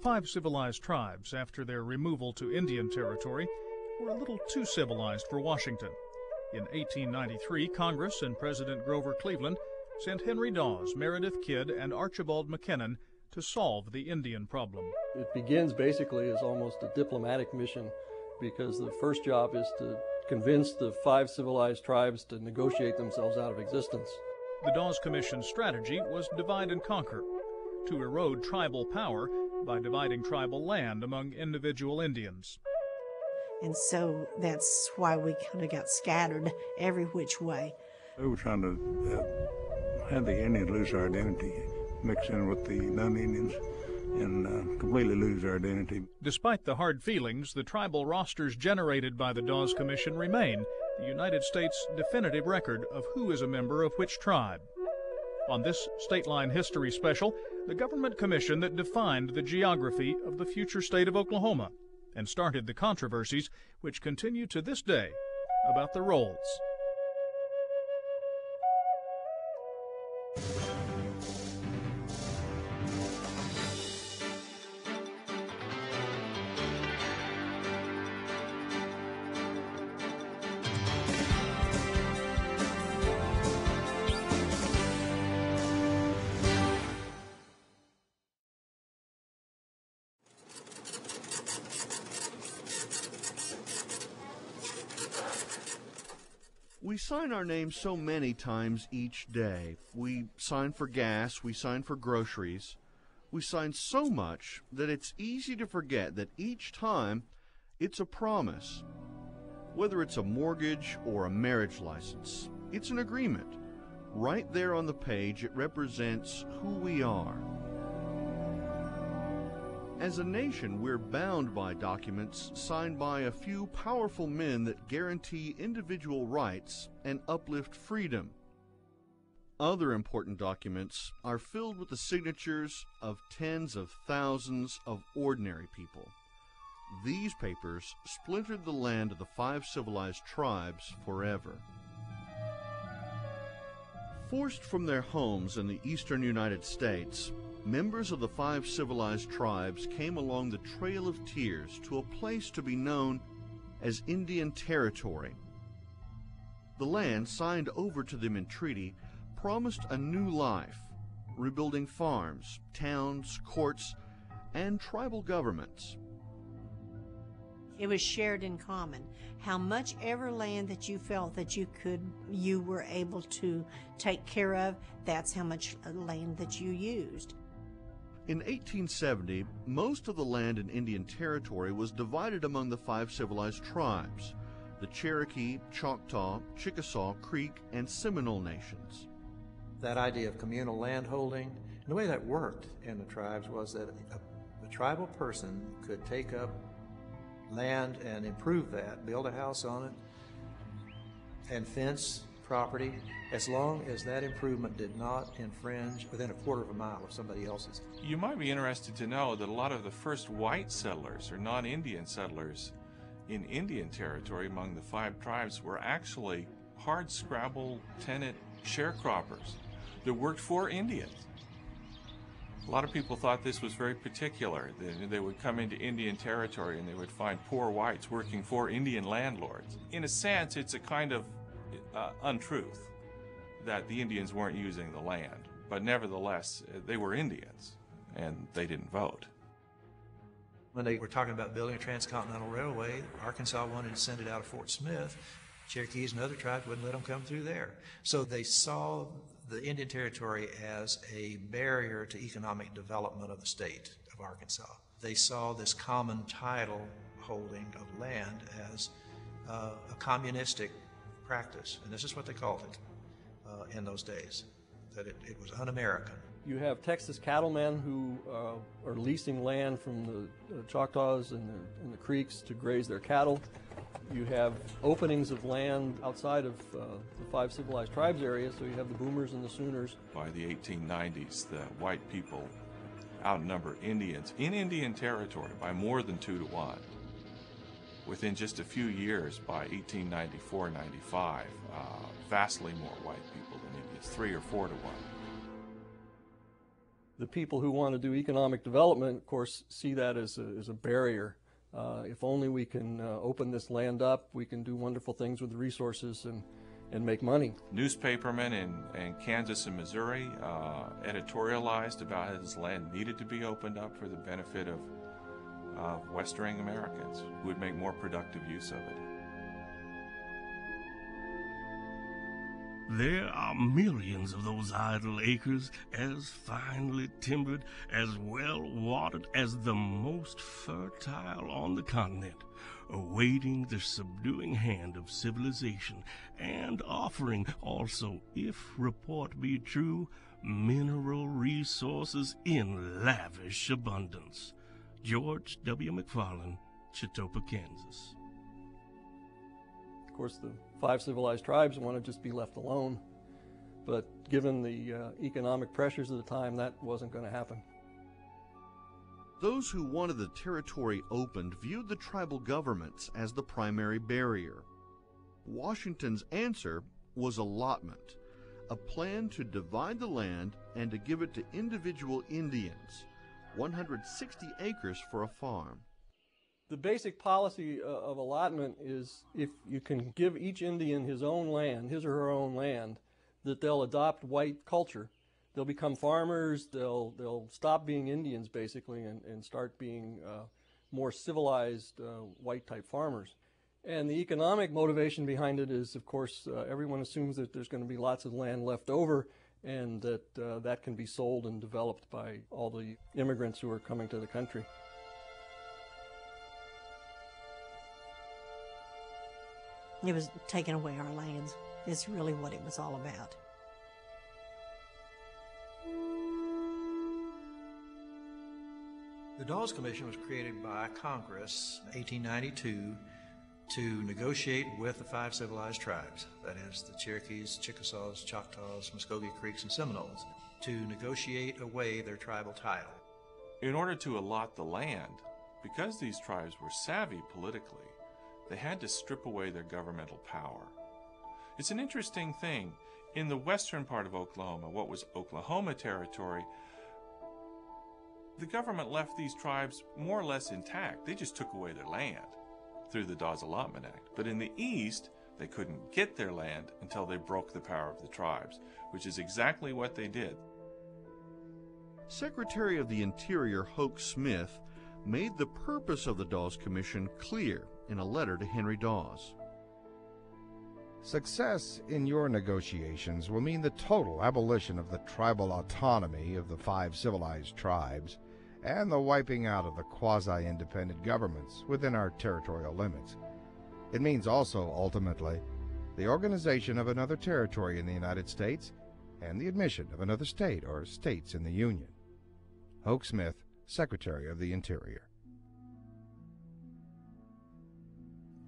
five civilized tribes, after their removal to Indian Territory, were a little too civilized for Washington. In 1893, Congress and President Grover Cleveland sent Henry Dawes, Meredith Kidd, and Archibald McKinnon to solve the Indian problem. It begins basically as almost a diplomatic mission, because the first job is to convince the five civilized tribes to negotiate themselves out of existence. The Dawes Commission's strategy was divide and conquer, to erode tribal power by dividing tribal land among individual Indians. And so that's why we kind of got scattered every which way. They were trying to have the Indians lose their identity, mix in with the non-Indians, and completely lose their identity. Despite the hard feelings, the tribal rosters generated by the Dawes Commission remain the United States' definitive record of who is a member of which tribe. On this Stateline History Special, the government commission that defined the geography of the future state of Oklahoma and started the controversies which continue to this day about the rolls. We sign our names so many times each day. We sign for gas, we sign for groceries. We sign so much that it's easy to forget that each time it's a promise. Whether it's a mortgage or a marriage license, it's an agreement. Right there on the page, it represents who we are. As a nation, we're bound by documents signed by a few powerful men that guarantee individual rights and uplift freedom. Other important documents are filled with the signatures of tens of thousands of ordinary people. These papers splintered the land of the five civilized tribes forever. Forced from their homes in the eastern United States, members of the five civilized tribes came along the Trail of Tears to a place to be known as Indian Territory. The land signed over to them in treaty promised a new life, rebuilding farms, towns, courts, and tribal governments. It was shared in common. How much ever land that you felt that you were able to take care of, that's how much land that you used. In 1870, most of the land in Indian Territory was divided among the five civilized tribes, the Cherokee, Choctaw, Chickasaw, Creek, and Seminole nations. That idea of communal land holding, and the way that worked in the tribes was that a tribal person could take up land and improve that, build a house on it, and fence property, as long as that improvement did not infringe within a quarter of a mile of somebody else's. You might be interested to know that a lot of the first white settlers or non-Indian settlers in Indian Territory among the five tribes were actually hard-scrabble tenant sharecroppers that worked for Indians. A lot of people thought this was very particular. They would come into Indian Territory and they would find poor whites working for Indian landlords. In a sense, it's a kind of untruth that the Indians weren't using the land, but nevertheless, they were Indians and they didn't vote. When they were talking about building a transcontinental railway, Arkansas wanted to send it out of Fort Smith. Cherokees and other tribes wouldn't let them come through there. So they saw the Indian Territory as a barrier to economic development of the state of Arkansas. They saw this common title holding of land as a communistic practice, and this is what they called it in those days, that it was un-American. You have Texas cattlemen who are leasing land from the Choctaws and the Creeks to graze their cattle. You have openings of land outside of the five civilized tribes area, so you have the Boomers and the Sooners. By the 1890s, the white people outnumber Indians in Indian Territory by more than 2 to 1. Within just a few years, by 1894-95, vastly more white people than Indians, 3 or 4 to 1. The people who want to do economic development, of course, see that as a barrier. If only we can open this land up, we can do wonderful things with the resources and make money. Newspapermen in Kansas and Missouri editorialized about how this land needed to be opened up for the benefit of Western Americans who would make more productive use of it. There are millions of those idle acres, as finely timbered, as well watered as the most fertile on the continent, awaiting the subduing hand of civilization, and offering also, if report be true, mineral resources in lavish abundance. George W. McFarland, Chitopa, Kansas. Of course, the 5 civilized tribes want to just be left alone, but given the economic pressures of the time, that wasn't going to happen. Those who wanted the territory opened viewed the tribal governments as the primary barrier. Washington's answer was allotment, a plan to divide the land and to give it to individual Indians, 160 acres for a farm. The basic policy of allotment is if you can give each Indian his own land, his or her own land, that they'll adopt white culture. They'll become farmers, they'll stop being Indians basically and start being more civilized white-type farmers. And the economic motivation behind it is, of course, everyone assumes that there's going to be lots of land left over and that that can be sold and developed by all the immigrants who are coming to the country. It was taking away our lands. It's really what it was all about. The Dawes Commission was created by Congress in 1892 to negotiate with the 5 civilized tribes, that is, the Cherokees, Chickasaws, Choctaws, Muskogee Creeks, and Seminoles, to negotiate away their tribal title. In order to allot the land, because these tribes were savvy politically, they had to strip away their governmental power. It's an interesting thing. In the western part of Oklahoma, what was Oklahoma Territory, the government left these tribes more or less intact. They just took away their land through the Dawes Allotment Act. But in the east, they couldn't get their land until they broke the power of the tribes, which is exactly what they did. Secretary of the Interior Hoke Smith made the purpose of the Dawes Commission clear in a letter to Henry Dawes. Success in your negotiations will mean the total abolition of the tribal autonomy of the 5 civilized tribes and the wiping out of the quasi-independent governments within our territorial limits. It means also, ultimately, the organization of another territory in the United States and the admission of another state or states in the Union. Hoke Smith, Secretary of the Interior.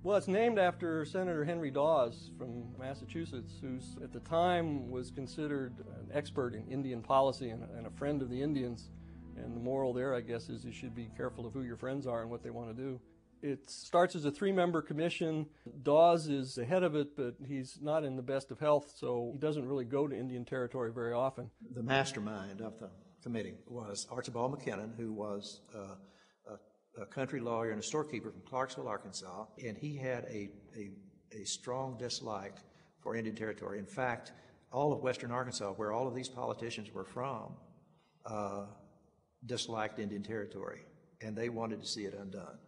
Well, it's named after Senator Henry Dawes from Massachusetts, who at the time was considered an expert in Indian policy and a friend of the Indians. And the moral there, I guess, is you should be careful of who your friends are and what they want to do. It starts as a 3-member commission. Dawes is the head of it, but he's not in the best of health, so he doesn't really go to Indian Territory very often. The mastermind of the committee was Archibald McKinnon, who was a country lawyer and a storekeeper from Clarksville, Arkansas, and he had a strong dislike for Indian Territory. In fact, all of western Arkansas, where all of these politicians were from, disliked Indian Territory, and they wanted to see it undone.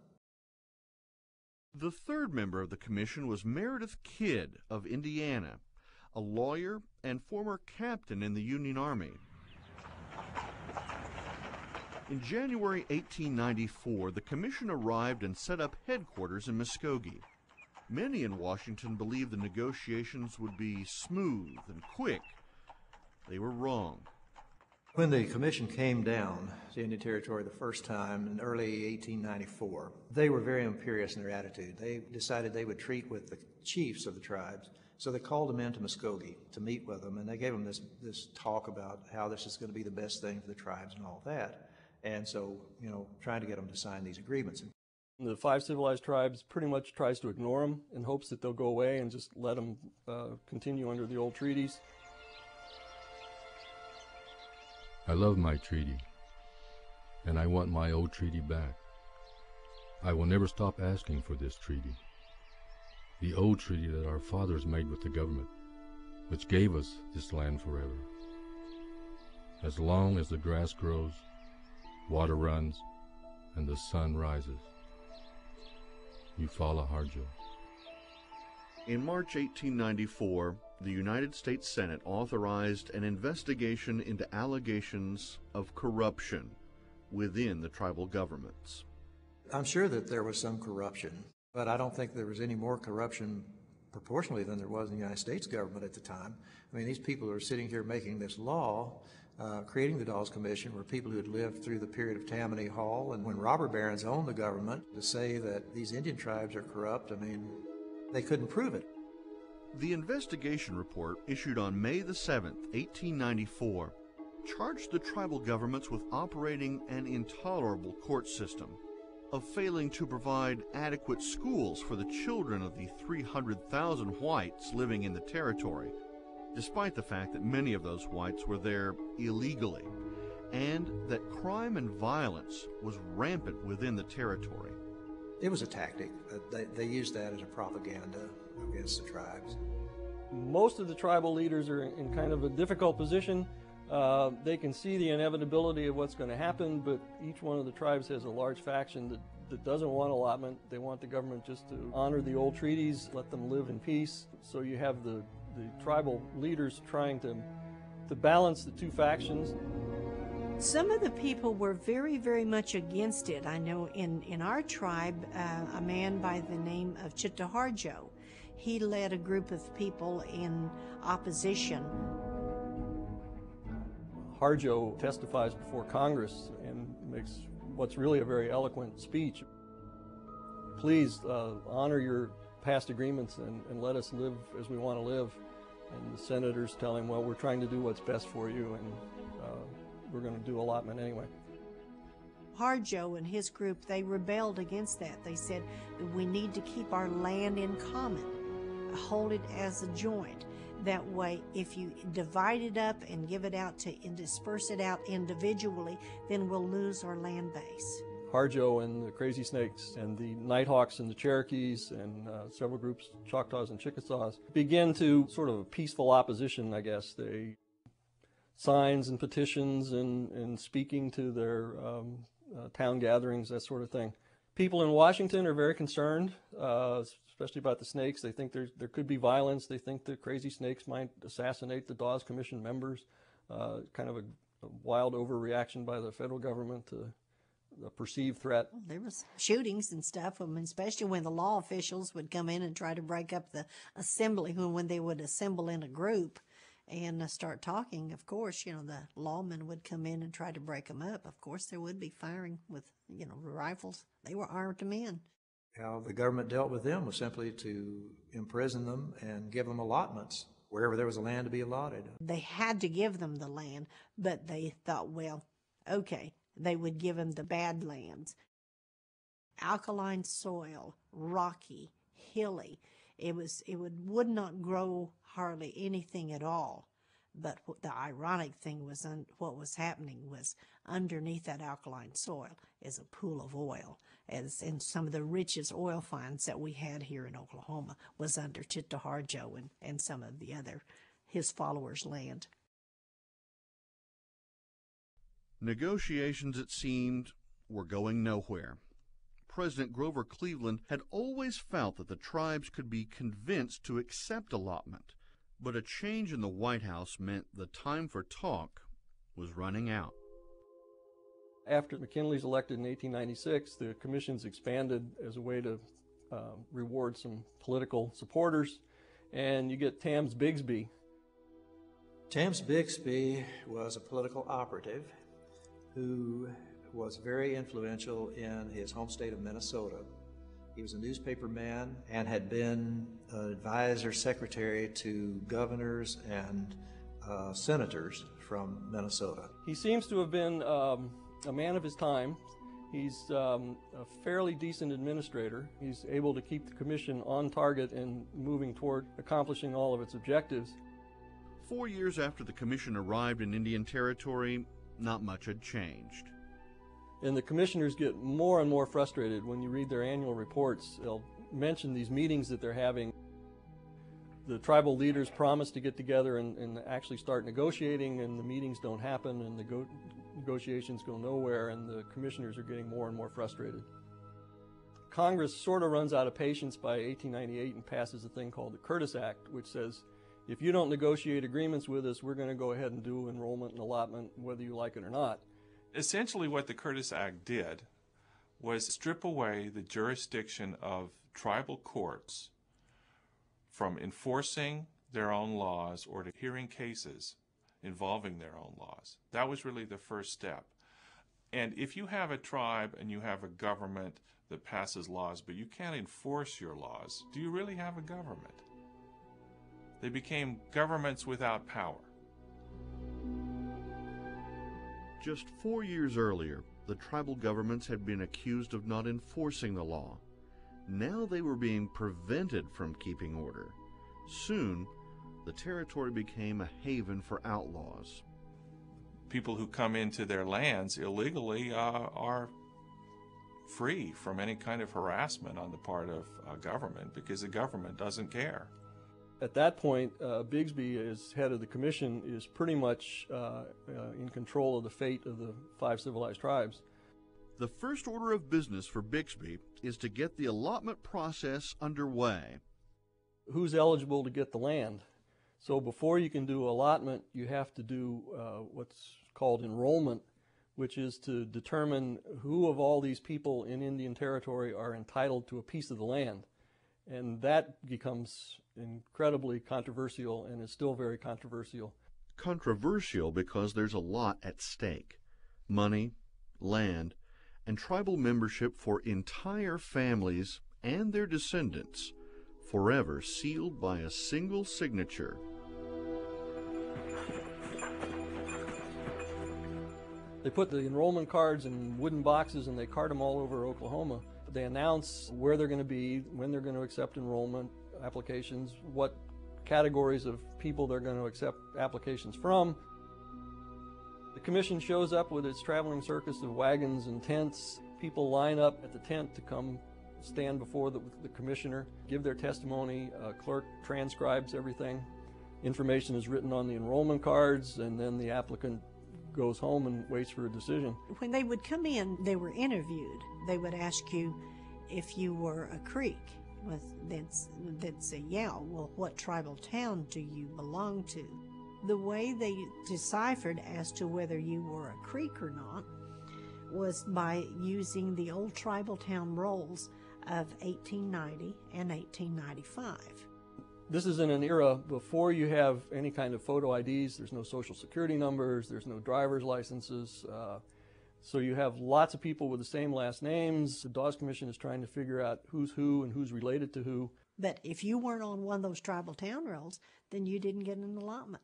The third member of the commission was Meredith Kidd of Indiana, a lawyer and former captain in the Union Army. In January 1894, the commission arrived and set up headquarters in Muskogee. Many in Washington believed the negotiations would be smooth and quick. They were wrong. When the commission came down to Indian Territory the first time in early 1894, they were very imperious in their attitude. They decided they would treat with the chiefs of the tribes. So they called them into Muskogee to meet with them, and they gave them this talk about how this is going to be the best thing for the tribes and all that. And so, trying to get them to sign these agreements. The 5 civilized tribes pretty much tries to ignore them in hopes that they'll go away and just let them continue under the old treaties. I love my treaty, and I want my old treaty back. I will never stop asking for this treaty, the old treaty that our fathers made with the government, which gave us this land forever. As long as the grass grows, water runs, and the sun rises. Eufaula Harjo. In March 1894, the United States Senate authorized an investigation into allegations of corruption within the tribal governments. I'm sure that there was some corruption, but I don't think there was any more corruption proportionally than there was in the United States government at the time. I mean, these people who are sitting here making this law, creating the Dawes Commission, were people who had lived through the period of Tammany Hall, and when robber barons owned the government. To say that these Indian tribes are corrupt, I mean, they couldn't prove it. The investigation report, issued on May the 7th, 1894, charged the tribal governments with operating an intolerable court system, of failing to provide adequate schools for the children of the 300,000 whites living in the territory, despite the fact that many of those whites were there illegally, and that crime and violence was rampant within the territory. It was a tactic. They used that as a propaganda against the tribes. Most of the tribal leaders are in kind of a difficult position. They can see the inevitability of what's going to happen, but each one of the tribes has a large faction that doesn't want allotment. They want the government just to honor the old treaties, let them live in peace. So you have the tribal leaders trying to balance the two factions. Some of the people were very, very much against it. I know in our tribe, a man by the name of Harjo, he led a group of people in opposition. Harjo testifies before Congress and makes what's really a very eloquent speech. Please honor your past agreements and let us live as we want to live. And the senators tell him, well, we're trying to do what's best for you, and we're going to do allotment anyway. Harjo and his group, they rebelled against that. They said that we need to keep our land in common, hold it as a joint. That way, if you divide it up and give it out and disperse it out individually, then we'll lose our land base. Harjo and the Crazy Snakes and the Nighthawks and the Cherokees and several groups, Choctaws and Chickasaws, begin to sort of a peaceful opposition, I guess. They signs and petitions and speaking to their town gatherings, that sort of thing. People in Washington are very concerned, especially about the Snakes. They think there could be violence. They think the Crazy Snakes might assassinate the Dawes Commission members. Kind of a wild overreaction by the federal government to the perceived threat. There was shootings and stuff, especially when the law officials would come in and try to break up the assembly, when they would assemble in a group and start talking. Of course, the lawmen would come in and try to break them up. Of course, there would be firing with, rifles. They were armed men. How the government dealt with them was simply to imprison them and give them allotments wherever there was a land to be allotted. They had to give them the land, but they thought, well, okay, they would give them the bad lands. Alkaline soil, rocky, hilly. It would not grow hardly anything at all. But the ironic thing was what was happening was underneath that alkaline soil is a pool of oil. And some of the richest oil finds that we had here in Oklahoma was under Harjo and some of the other, his followers' land. Negotiations, it seemed, were going nowhere. President Grover Cleveland had always felt that the tribes could be convinced to accept allotment, but a change in the White House meant the time for talk was running out. After McKinley's elected in 1896, the commissions expanded as a way to reward some political supporters, and you get Tams Bigsby. Tams Bigsby was a political operative who was very influential in his home state of Minnesota. He was a newspaper man and had been an advisor secretary to governors and senators from Minnesota. He seems to have been a man of his time. He's a fairly decent administrator. He's able to keep the commission on target and moving toward accomplishing all of its objectives. 4 years after the commission arrived in Indian Territory, not much had changed. And the commissioners get more and more frustrated when you read their annual reports. They'll mention these meetings that they're having. The tribal leaders promise to get together and actually start negotiating, and the meetings don't happen, and the negotiations go nowhere, and the commissioners are getting more and more frustrated. Congress sort of runs out of patience by 1898 and passes a thing called the Curtis Act, which says, if you don't negotiate agreements with us, we're going to go ahead and do enrollment and allotment, whether you like it or not. Essentially what the Curtis Act did was strip away the jurisdiction of tribal courts from enforcing their own laws or to hearing cases involving their own laws. That was really the first step. And if you have a tribe and you have a government that passes laws, but you can't enforce your laws, do you really have a government? They became governments without power. Just 4 years earlier, the tribal governments had been accused of not enforcing the law. Now they were being prevented from keeping order. Soon, the territory became a haven for outlaws. People who come into their lands illegally are free from any kind of harassment on the part of government, because the government doesn't care. At that point, Bigsby, as head of the commission, is pretty much in control of the fate of the 5 civilized tribes. The first order of business for Bixby is to get the allotment process underway. Who's eligible to get the land? So before you can do allotment, you have to do what's called enrollment, which is to determine who of all these people in Indian Territory are entitled to a piece of the land. And that becomes incredibly controversial and is still very controversial. Controversial because there's a lot at stake. Money, land, and tribal membership for entire families and their descendants, forever sealed by a single signature. They put the enrollment cards in wooden boxes and they cart them all over Oklahoma. They announce where they're going to be, when they're going to accept enrollment applications, what categories of people they're going to accept applications from. The commission shows up with its traveling circus of wagons and tents. People line up at the tent to come stand before the commissioner, give their testimony. A clerk transcribes everything. Information is written on the enrollment cards, and then the applicant goes home and waits for a decision. When they would come in, they were interviewed. They would ask you if you were a Creek. They'd say, yeah, well, what tribal town do you belong to? The way they deciphered as to whether you were a Creek or not was by using the old tribal town rolls of 1890 and 1895. This is in an era before you have any kind of photo IDs. There's no social security numbers. There's no driver's licenses. So you have lots of people with the same last names. The Dawes Commission is trying to figure out who's who and who's related to who. But if you weren't on one of those tribal town rolls, then you didn't get an allotment.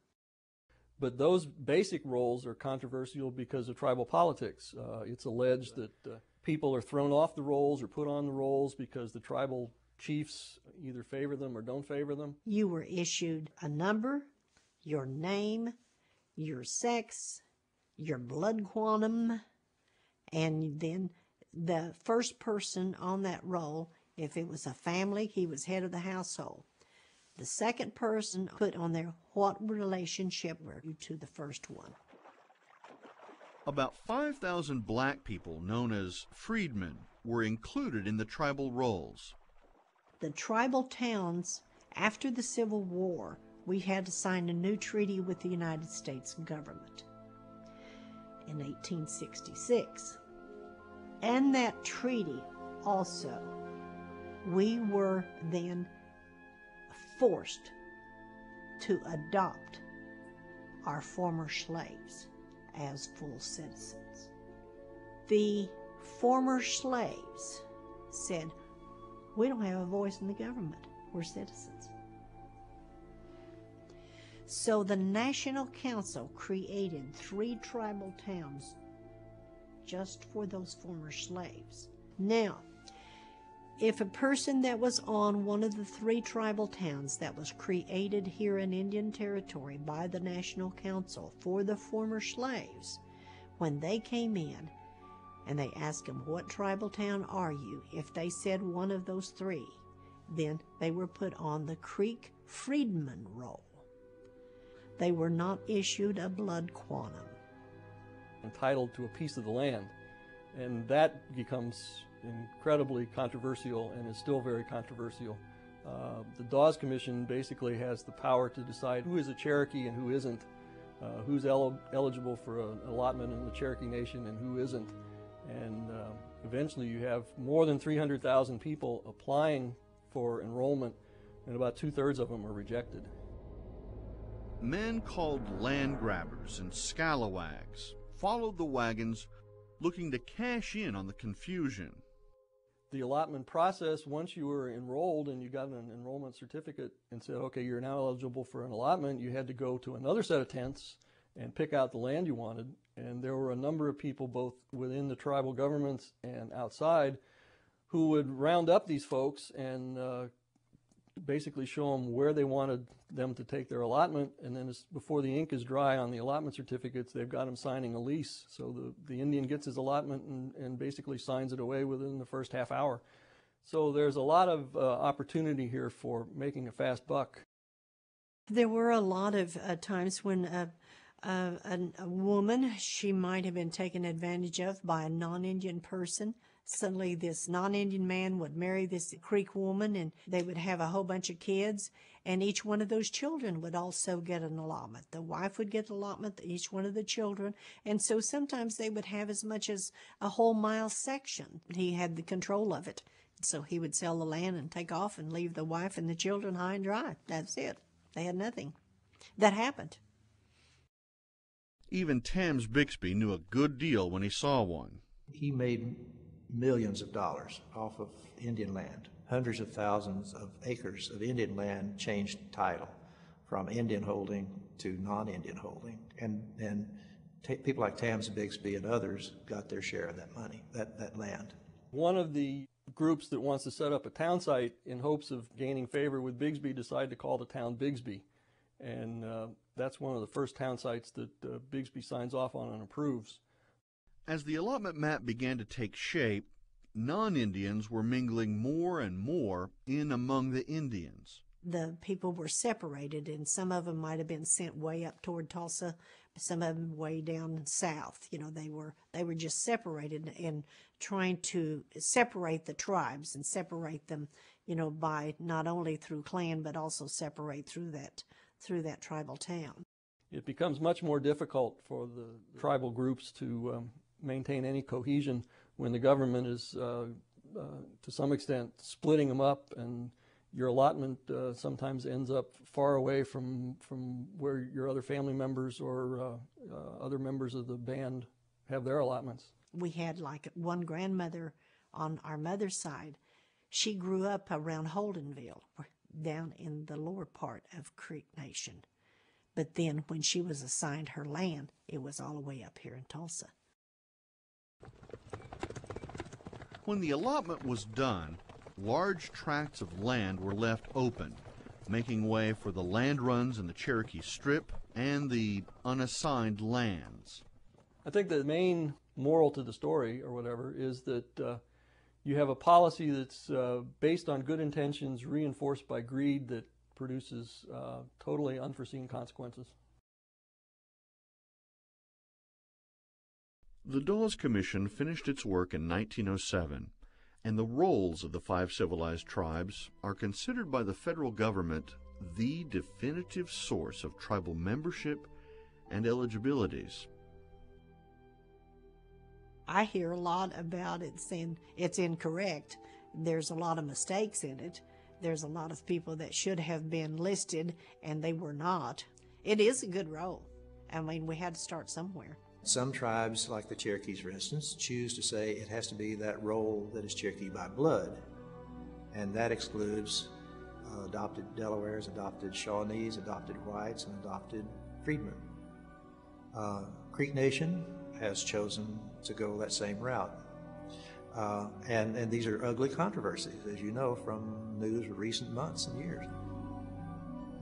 But those basic rolls are controversial because of tribal politics. It's alleged that people are thrown off the rolls or put on the rolls because the tribal chiefs either favor them or don't favor them. You were issued a number, your name, your sex, your blood quantum, and then the first person on that roll, if it was a family, he was head of the household. The second person put on there what relationship were you to the first one. About 5,000 black people known as freedmen were included in the tribal rolls. The tribal towns, after the Civil War, we had to sign a new treaty with the United States government in 1866. And that treaty also, we were then forced to adopt our former slaves as full citizens. The former slaves said, we don't have a voice in the government. We're citizens. So the National Council created 3 tribal towns just for those former slaves. Now, if a person that was on one of the 3 tribal towns that was created here in Indian Territory by the National Council for the former slaves When they came in and they asked them, what tribal town are you? If they said one of those three, then they were put on the Creek Freedman roll. They were not issued a blood quantum. Entitled to a piece of the land. And that becomes incredibly controversial and is still very controversial. The Dawes Commission basically has the power to decide who is a Cherokee and who isn't, who's eligible for an allotment in the Cherokee Nation and who isn't. And eventually you have more than 300,000 people applying for enrollment, and about 2/3 of them are rejected. Men called land grabbers and scalawags followed the wagons looking to cash in on the confusion. The allotment process, once you were enrolled and you got an enrollment certificate and said, okay, you're now eligible for an allotment, you had to go to another set of tents and pick out the land you wanted. And there were a number of people, both within the tribal governments and outside, who would round up these folks and basically show them where they wanted them to take their allotment, and then before the ink is dry on the allotment certificates, they've got them signing a lease. So the Indian gets his allotment and basically signs it away within the first half hour. So there's a lot of opportunity here for making a fast buck. There were a lot of times when a woman, she might have been taken advantage of by a non-Indian person. Suddenly this non-Indian man would marry this Creek woman, and they would have a whole bunch of kids, and each one of those children would also get an allotment. The wife would get an allotment, each one of the children, and so sometimes they would have as much as a whole mile section. He had the control of it, so he would sell the land and take off and leave the wife and the children high and dry. That's it. They had nothing. That happened. Even Tams Bixby knew a good deal when he saw one. He made millions of dollars off of Indian land. Hundreds of thousands of acres of Indian land changed title from Indian holding to non-Indian holding. And people like Tams Bixby and others got their share of that money, that land. One of the groups that wants to set up a town site in hopes of gaining favor with Bixby decided to call the town Bixby. And that's one of the first town sites that Bixby signs off on and approves. As the allotment map began to take shape, non-Indians were mingling more and more in among the Indians. The people were separated, and some of them might have been sent way up toward Tulsa, some of them way down south. You know, they were just separated and trying to separate the tribes and separate them, you know, by not only through clan but also separate through that tribal town. It becomes much more difficult for the tribal groups to maintain any cohesion when the government is, to some extent, splitting them up, and your allotment sometimes ends up far away from where your other family members or other members of the band have their allotments. We had like one grandmother on our mother's side. She grew up around Holdenville, down in the lower part of Creek Nation. But then when she was assigned her land, it was all the way up here in Tulsa. When the allotment was done, large tracts of land were left open, making way for the land runs in the Cherokee Strip and the unassigned lands. I think the main moral to the story, or whatever, is that you have a policy that's based on good intentions, reinforced by greed, that produces totally unforeseen consequences. The Dawes Commission finished its work in 1907, and the rolls of the 5 civilized tribes are considered by the federal government the definitive source of tribal membership and eligibilities. I hear a lot about it saying it's incorrect. There's a lot of mistakes in it. There's a lot of people that should have been listed and they were not. It is a good roll. I mean, we had to start somewhere. Some tribes, like the Cherokees, for instance, choose to say it has to be that roll that is Cherokee by blood, and that excludes adopted Delawares, adopted Shawnees, adopted whites, and adopted freedmen. Creek Nation has chosen to go that same route. And these are ugly controversies, as you know from news of recent months and years.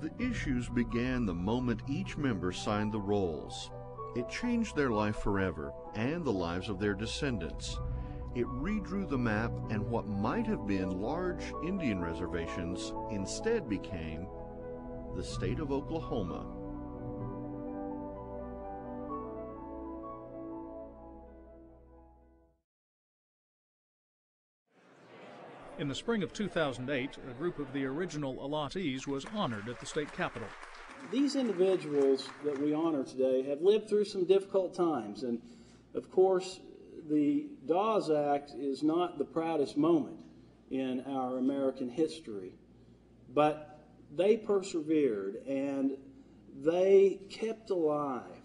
The issues began the moment each member signed the rolls. It changed their life forever and the lives of their descendants. It redrew the map, and what might have been large Indian reservations instead became the state of Oklahoma. In the spring of 2008, a group of the original allottees was honored at the state capitol. These individuals that we honor today have lived through some difficult times, and of course the Dawes Act is not the proudest moment in our American history, but they persevered and they kept alive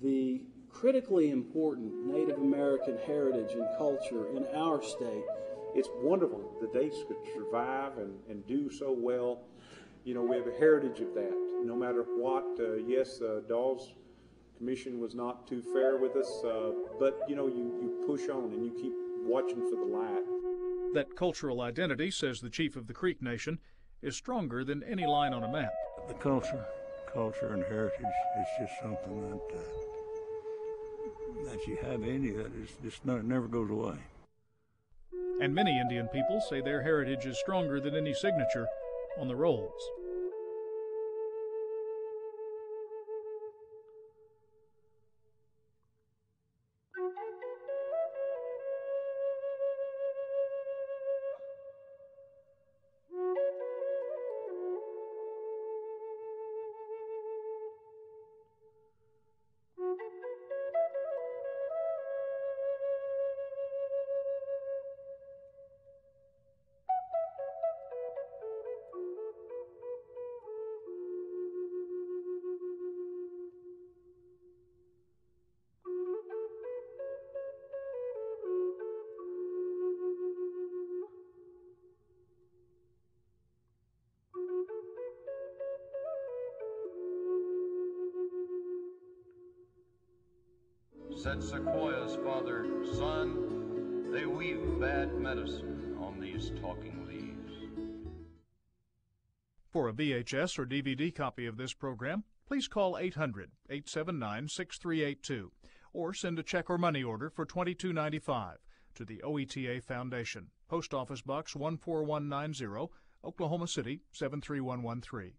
the critically important Native American heritage and culture in our state. It's wonderful that they could survive and do so well. You know, we have a heritage of that. No matter what, yes, Dawes Commission was not too fair with us, but you know, you push on and you keep watching for the light. That cultural identity, says the chief of the Creek Nation, is stronger than any line on a map. The culture and heritage is just something that you have any that is just never goes away. And many Indian people say their heritage is stronger than any signature on the rolls. Said Sequoia's father, "Son, they weave bad medicine on these talking leaves." For a VHS or DVD copy of this program, please call 800-879-6382 or send a check or money order for $22.95 to the OETA Foundation, Post Office Box 14190, Oklahoma City 73113.